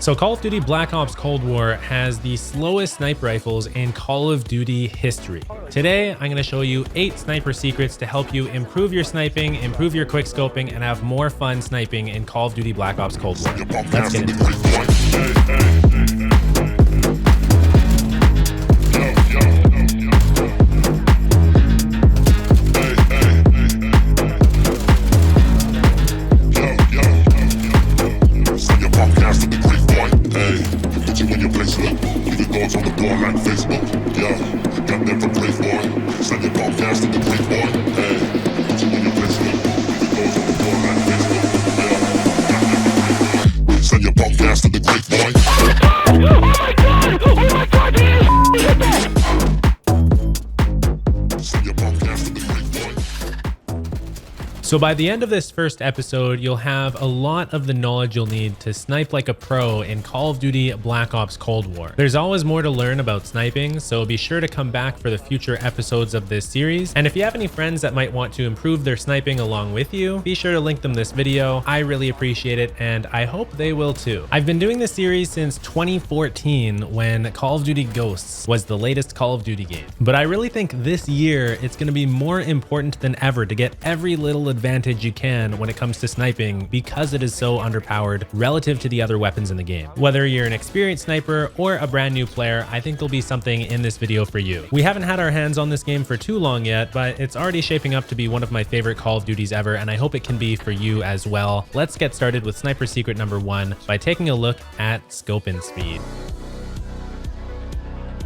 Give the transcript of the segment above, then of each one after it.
So Call of Duty Black Ops Cold War has the slowest sniper rifles in Call of Duty history. Today, I'm going to show you 8 sniper secrets to help you improve your sniping, improve your quickscoping, and have more fun sniping in Call of Duty Black Ops Cold War. Let's get into it. So by the end of this first episode, you'll have a lot of the knowledge you'll need to snipe like a pro in Call of Duty Black Ops Cold War. There's always more to learn about sniping, so be sure to come back for the future episodes of this series. And if you have any friends that might want to improve their sniping along with you, be sure to link them this video. I really appreciate it, and I hope they will too. I've been doing this series since 2014 when Call of Duty Ghosts was the latest Call of Duty game. But I really think this year it's going to be more important than ever to get every little advantage you can when it comes to sniping because it is so underpowered relative to the other weapons in the game. Whether you're an experienced sniper or a brand new player, I think there'll be something in this video for you. We haven't had our hands on this game for too long yet, but it's already shaping up to be one of my favorite Call of Duties ever, and I hope it can be for you as well. Let's get started with sniper secret number 1 by taking a look at scoping speed.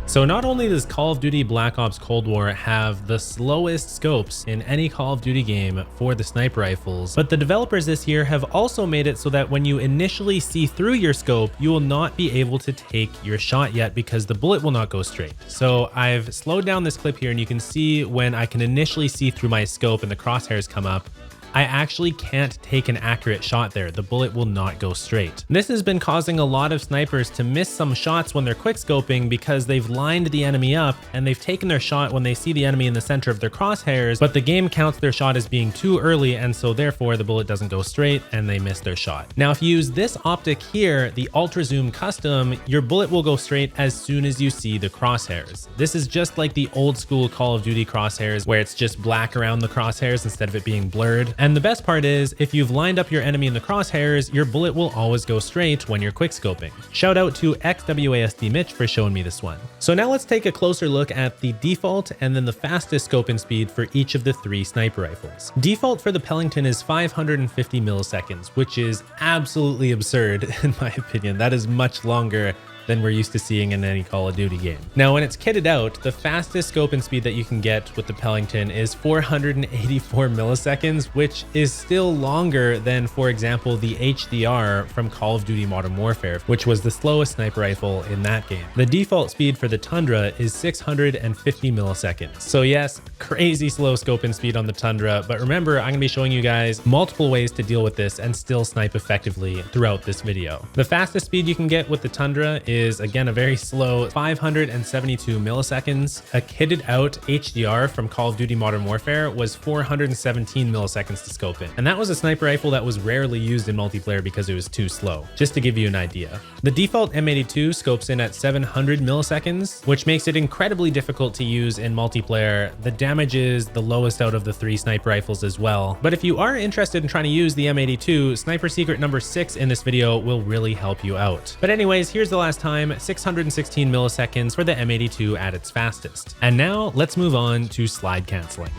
So not only does Call of Duty Black Ops Cold War have the slowest scopes in any Call of Duty game for the sniper rifles, but the developers this year have also made it so that when you initially see through your scope, you will not be able to take your shot yet because the bullet will not go straight. So I've slowed down this clip here and you can see when I can initially see through my scope and the crosshairs come up, I actually can't take an accurate shot there. The bullet will not go straight. This has been causing a lot of snipers to miss some shots when they're quickscoping because they've lined the enemy up and they've taken their shot when they see the enemy in the center of their crosshairs, but the game counts their shot as being too early, and so therefore the bullet doesn't go straight and they miss their shot. Now, if you use this optic here, the Ultra Zoom Custom, your bullet will go straight as soon as you see the crosshairs. This is just like the old school Call of Duty crosshairs where it's just black around the crosshairs instead of it being blurred. And the best part is, if you've lined up your enemy in the crosshairs, your bullet will always go straight when you're quickscoping. Shout out to XWASD Mitch for showing me this one. So now let's take a closer look at the default and then the fastest scoping speed for each of the 3 sniper rifles. Default for the Pellington is 550 milliseconds, which is absolutely absurd in my opinion. That is much longer than we're used to seeing in any Call of Duty game. Now, when it's kitted out, the fastest scoping speed that you can get with the Pellington is 484 milliseconds, which is still longer than, for example, the HDR from Call of Duty Modern Warfare, which was the slowest sniper rifle in that game. The default speed for the Tundra is 650 milliseconds. So yes, crazy slow scoping speed on the Tundra, but remember, I'm gonna be showing you guys multiple ways to deal with this and still snipe effectively throughout this video. The fastest speed you can get with the Tundra is again a very slow 572 milliseconds. A kitted out HDR from Call of Duty Modern Warfare was 417 milliseconds to scope in. And that was a sniper rifle that was rarely used in multiplayer because it was too slow, just to give you an idea. The default M82 scopes in at 700 milliseconds, which makes it incredibly difficult to use in multiplayer. The damage is the lowest out of the 3 sniper rifles as well. But if you are interested in trying to use the M82, sniper secret number 6 in this video will really help you out. But anyways, here's the last time, 616 milliseconds for the M82 at its fastest. And now let's move on to slide canceling.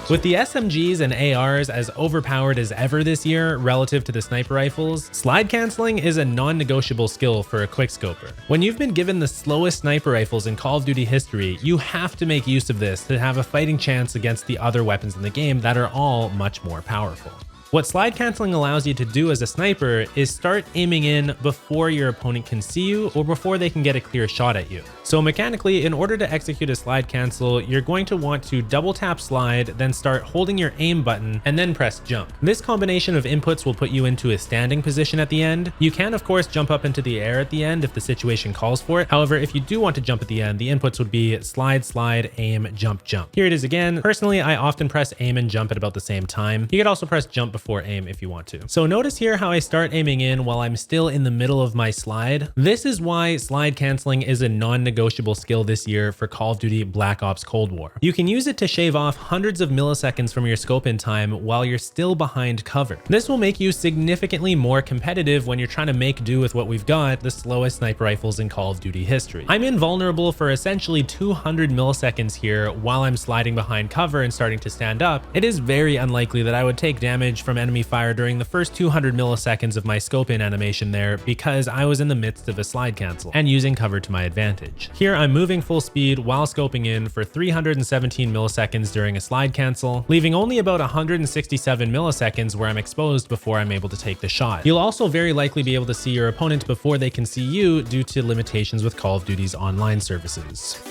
With the SMGs and ARs as overpowered as ever this year relative to the sniper rifles, slide canceling is a non-negotiable skill for a quickscoper. When you've been given the slowest sniper rifles in Call of Duty history, you have to make use of this to have a fighting chance against the other weapons in the game that are all much more powerful. What slide canceling allows you to do as a sniper is start aiming in before your opponent can see you or before they can get a clear shot at you. So mechanically, in order to execute a slide cancel, you're going to want to double tap slide, then start holding your aim button and then press jump. This combination of inputs will put you into a standing position at the end. You can of course jump up into the air at the end if the situation calls for it. However, if you do want to jump at the end, the inputs would be slide, slide, aim, jump, jump. Here it is again. Personally, I often press aim and jump at about the same time. You could also press jump before for aim if you want to. So notice here how I start aiming in while I'm still in the middle of my slide. This is why slide canceling is a non-negotiable skill this year for Call of Duty Black Ops Cold War. You can use it to shave off hundreds of milliseconds from your scope in time while you're still behind cover. This will make you significantly more competitive when you're trying to make do with what we've got, the slowest sniper rifles in Call of Duty history. I'm invulnerable for essentially 200 milliseconds here while I'm sliding behind cover and starting to stand up. It is very unlikely that I would take damage from enemy fire during the first 200 milliseconds of my scope in animation there because I was in the midst of a slide cancel and using cover to my advantage. Here I'm moving full speed while scoping in for 317 milliseconds during a slide cancel, leaving only about 167 milliseconds where I'm exposed before I'm able to take the shot. You'll also very likely be able to see your opponent before they can see you due to limitations with Call of Duty's online services.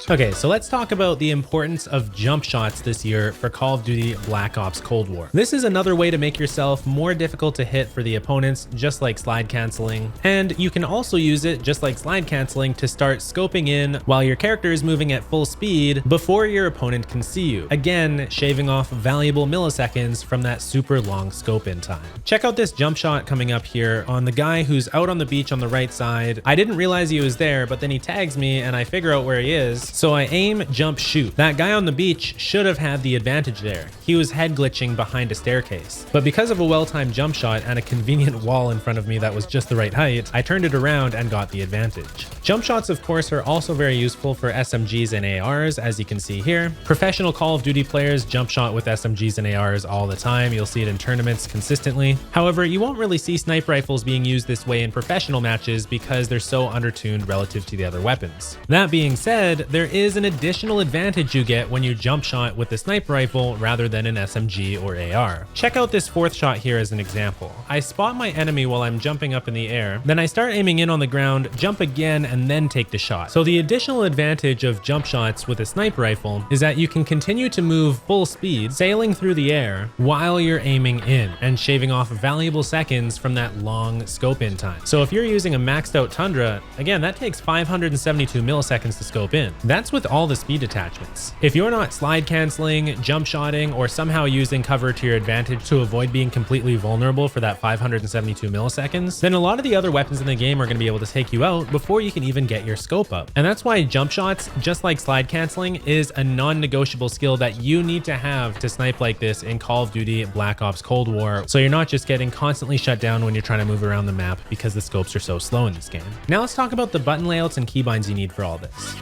Okay, so let's talk about the importance of jump shots this year for Call of Duty Black Ops Cold War. This is another way to make yourself more difficult to hit for the opponents, just like slide canceling. And you can also use it, just like slide canceling, to start scoping in while your character is moving at full speed before your opponent can see you. Again, shaving off valuable milliseconds from that super long scope in time. Check out this jump shot coming up here on the guy who's out on the beach on the right side. I didn't realize he was there, but then he tags me and I figure out where he is. So I aim, jump, shoot. That guy on the beach should have had the advantage there. He was head glitching behind a staircase. But because of a well-timed jump shot and a convenient wall in front of me that was just the right height, I turned it around and got the advantage. Jump shots, of course, are also very useful for SMGs and ARs, as you can see here. Professional Call of Duty players jump shot with SMGs and ARs all the time. You'll see it in tournaments consistently. However, you won't really see sniper rifles being used this way in professional matches because they're so undertuned relative to the other weapons. That being said, there is an additional advantage you get when you jump shot with the sniper rifle rather than an SMG or AR. Check out this fourth shot here as an example. I spot my enemy while I'm jumping up in the air, then I start aiming in on the ground, jump again, and then take the shot. So the additional advantage of jump shots with a sniper rifle is that you can continue to move full speed, sailing through the air while you're aiming in and shaving off valuable seconds from that long scope in time. So if you're using a maxed out Tundra, again, that takes 572 milliseconds to scope in. That's with all the speed attachments. If you're not slide canceling, jump shotting, or somehow using cover to your advantage to avoid being completely vulnerable for that 572 milliseconds, then a lot of the other weapons in the game are going to be able to take you out before you can even get your scope up. And that's why jump shots, just like slide canceling, is a non-negotiable skill that you need to have to snipe like this in Call of Duty Black Ops Cold War, so you're not just getting constantly shut down when you're trying to move around the map because the scopes are so slow in this game. Now let's talk about the button layouts and keybinds you need for all this.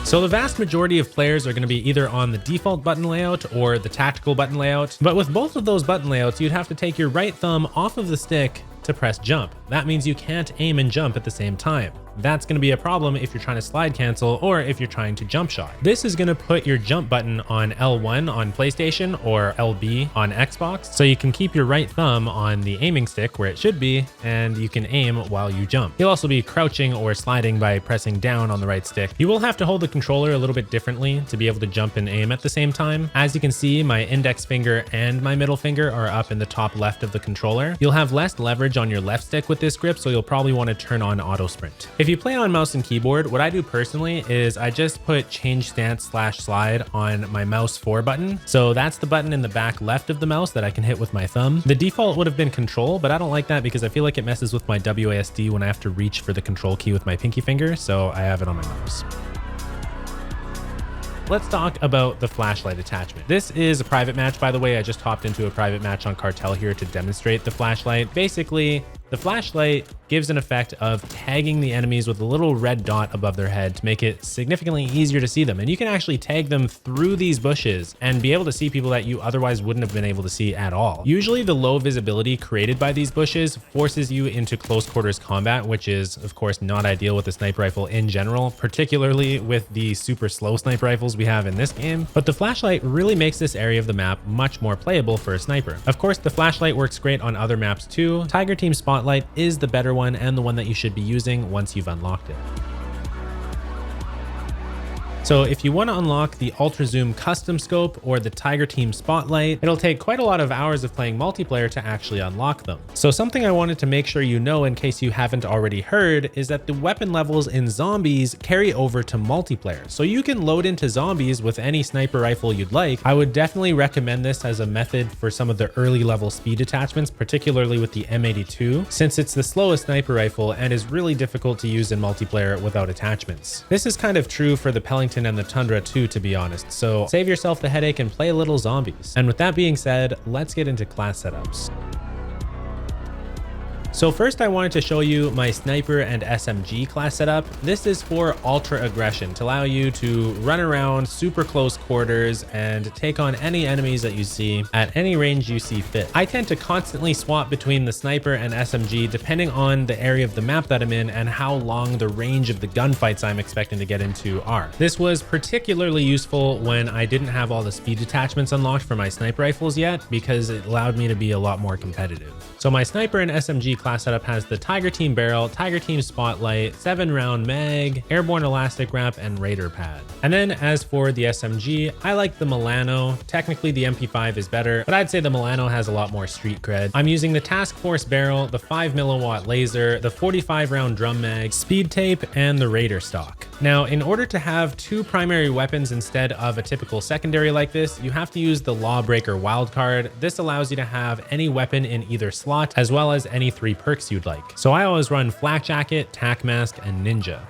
So the vast majority of players are going to be either on the default button layout or the tactical button layout. But with both of those button layouts, you'd have to take your right thumb off of the stick to press jump. That means you can't aim and jump at the same time. That's going to be a problem if you're trying to slide cancel or if you're trying to jump shot. This is going to put your jump button on L1 on PlayStation or LB on Xbox, so you can keep your right thumb on the aiming stick where it should be, and you can aim while you jump. You'll also be crouching or sliding by pressing down on the right stick. You will have to hold the controller a little bit differently to be able to jump and aim at the same time. As you can see, my index finger and my middle finger are up in the top left of the controller. You'll have less leverage on your left stick with this grip, so you'll probably want to turn on auto sprint. If you play on mouse and keyboard, what I do personally is I just put change stance / slide on my mouse 4 button. So that's the button in the back left of the mouse that I can hit with my thumb. The default would have been control, but I don't like that because I feel like it messes with my WASD when I have to reach for the control key with my pinky finger. So I have it on my mouse. Let's talk about the flashlight attachment. This is a private match, by the way. I just hopped into a private match on Cartel here to demonstrate the flashlight. Basically, the flashlight gives an effect of tagging the enemies with a little red dot above their head to make it significantly easier to see them. And you can actually tag them through these bushes and be able to see people that you otherwise wouldn't have been able to see at all. Usually the low visibility created by these bushes forces you into close quarters combat, which is of course not ideal with the sniper rifle in general, particularly with the super slow sniper rifles we have in this game. But the flashlight really makes this area of the map much more playable for a sniper. Of course, the flashlight works great on other maps too. Tiger Team Spotlight is the better one and the one that you should be using once you've unlocked it. So if you want to unlock the Ultra Zoom Custom Scope or the Tiger Team Spotlight, it'll take quite a lot of hours of playing multiplayer to actually unlock them. So something I wanted to make sure you know in case you haven't already heard is that the weapon levels in zombies carry over to multiplayer. So you can load into zombies with any sniper rifle you'd like. I would definitely recommend this as a method for some of the early level speed attachments, particularly with the M82, since it's the slowest sniper rifle and is really difficult to use in multiplayer without attachments. This is kind of true for the Pelington and the Tundra too, to be honest. So save yourself the headache and play a little zombies. And with that being said, let's get into class setups. So first I wanted to show you my sniper and SMG class setup. This is for ultra aggression to allow you to run around super close quarters and take on any enemies that you see at any range you see fit. I tend to constantly swap between the sniper and SMG depending on the area of the map that I'm in and how long the range of the gunfights I'm expecting to get into are. This was particularly useful when I didn't have all the speed attachments unlocked for my sniper rifles yet, because it allowed me to be a lot more competitive. So my sniper and SMG class setup has the Tiger Team Barrel, Tiger Team Spotlight, 7-round mag, airborne elastic wrap, and Raider pad. And then as for the SMG, I like the Milano. Technically the MP5 is better, but I'd say the Milano has a lot more street cred. I'm using the Task Force Barrel, the 5 mW laser, the 45-round drum mag, speed tape, and the Raider stock. Now, in order to have two primary weapons instead of a typical secondary like this, you have to use the Lawbreaker wildcard. This allows you to have any weapon in either slot, as well as any 3 perks you'd like. So I always run Flak Jacket, Tac Mask, and Ninja.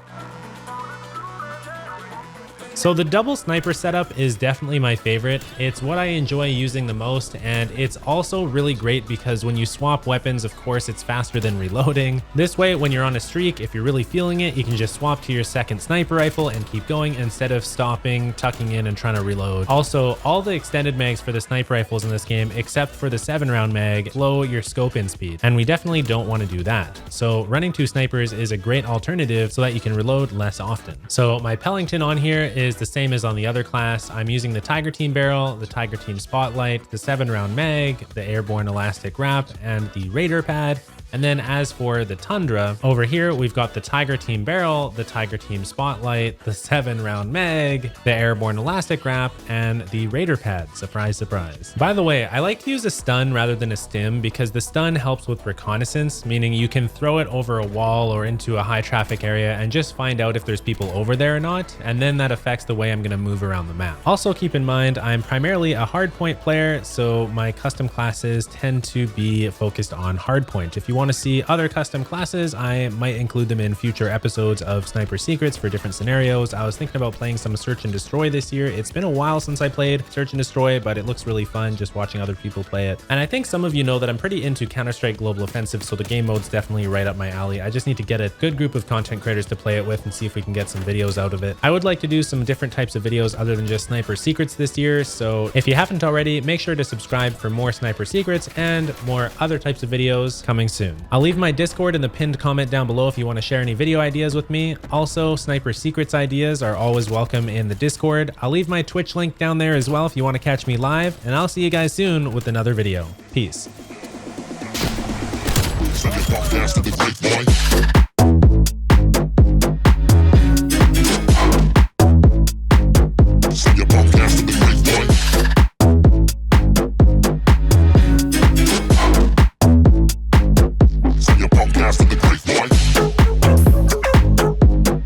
So the double sniper setup is definitely my favorite. It's what I enjoy using the most, and it's also really great because when you swap weapons, of course, it's faster than reloading. This way, when you're on a streak, if you're really feeling it, you can just swap to your second sniper rifle and keep going instead of stopping, tucking in, and trying to reload. Also, all the extended mags for the sniper rifles in this game, except for the 7-round mag, slow your scope in speed, and we definitely don't want to do that. So running 2 snipers is a great alternative so that you can reload less often. So my Pelington on here is the same as on the other class. I'm using the Tiger Team Barrel, the Tiger Team Spotlight, the 7-round mag, the airborne elastic wrap, and the Raider pad. And then as for the Tundra, over here, we've got the Tiger Team Barrel, the Tiger Team Spotlight, the 7-round mag, the airborne elastic wrap, and the Raider pad. Surprise, surprise. By the way, I like to use a stun rather than a stim because the stun helps with reconnaissance, meaning you can throw it over a wall or into a high traffic area and just find out if there's people over there or not. And then that affects the way I'm going to move around the map. Also keep in mind, I'm primarily a hardpoint player, so my custom classes tend to be focused on hardpoint. If you want to see other custom classes, I might include them in future episodes of Sniper Secrets for different scenarios. I was thinking about playing some Search and Destroy this year. It's been a while since I played Search and Destroy, but it looks really fun just watching other people play it. And I think some of you know that I'm pretty into Counter-Strike Global Offensive, so the game mode's definitely right up my alley. I just need to get a good group of content creators to play it with and see if we can get some videos out of it. I would like to do some different types of videos other than just Sniper Secrets this year, so if you haven't already, make sure to subscribe for more Sniper Secrets and more other types of videos coming soon. I'll leave my Discord in the pinned comment down below if you want to share any video ideas with me. Also, Sniper Secrets ideas are always welcome in the Discord. I'll leave my Twitch link down there as well if you want to catch me live, and I'll see you guys soon with another video. Peace.